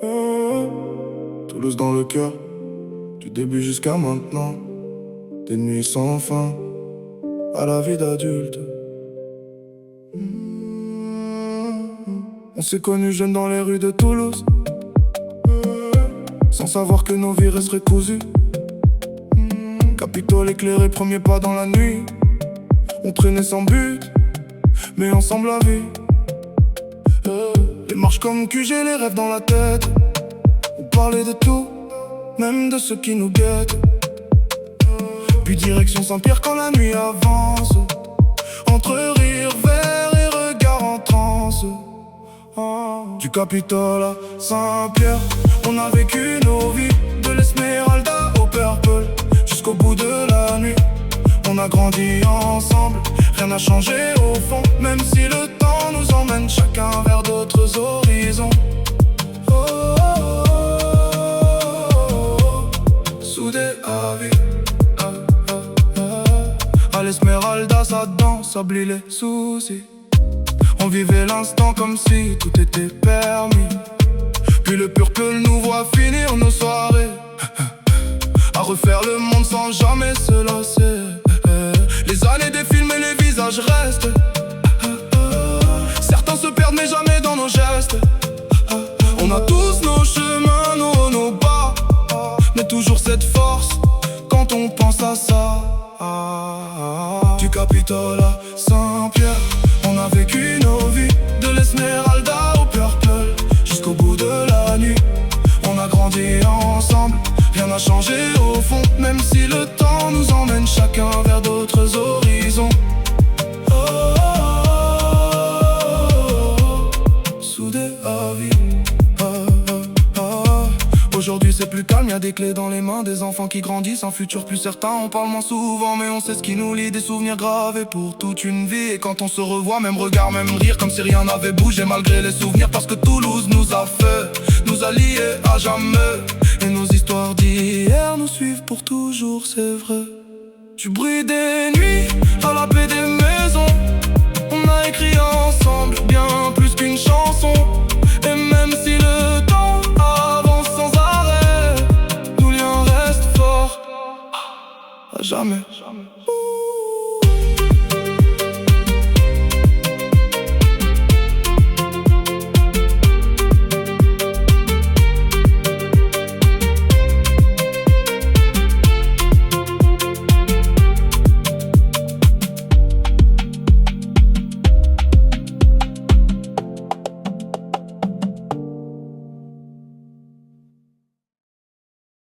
Toulouse dans le cœur, du début jusqu'à maintenant. Des nuits sans fin, à la vie d'adulte. On s'est connus jeunes dans les rues de Toulouse, sans savoir que nos vies resteraient cousues. Capitole éclairé, premier pas dans la nuit. On traînait sans but, mais ensemble la vie. Les marches comme QG, les rêves dans la tête. On parlait de tout, même de ceux qui nous guettent. Puis direction Saint-Pierre quand la nuit avance, entre rire, verre et regard en transe. Du Capitole à Saint-Pierre, on a vécu nos vies, de l'Esmeralda au Purple, jusqu'au bout de la nuit. On a grandi ensemble, rien n'a changé au fond, même si le temps nous emmène chacun vers d'autres horizons. Soudés à vie, à l'Esmeralda ça danse, oublie les soucis. On vivait l'instant comme si tout était permis. Puis le Purple nous voit finir nos soirées, à refaire le monde sans jamais se lasser. Les années défilent mais les visages restent. Certains se perdent mais jamais dans nos gestes. On a tous nos chemins, nos bas, mais toujours cette force quand on pense à ça. Du Capitole à Saint-Pierre, on a vécu nos vies, de l'Esmeralda au Purple, jusqu'au bout de la nuit. On a grandi ensemble, rien n'a changé au fond, même si le temps nous emmène chacun vers d'autres horizons. Soudés à vie. Aujourd'hui c'est plus calme, y'a des clés dans les mains, des enfants qui grandissent, un futur plus certain. On parle moins souvent mais on sait ce qui nous lie, des souvenirs gravés pour toute une vie. Et quand on se revoit, même regard, même rire, comme si rien n'avait bougé malgré les souvenirs. Parce que Toulouse nous a fait, nous a liés à jamais. Et nos histoires d'hier nous suivent pour toujours, c'est vrai. Du bruit des nuits à la paix des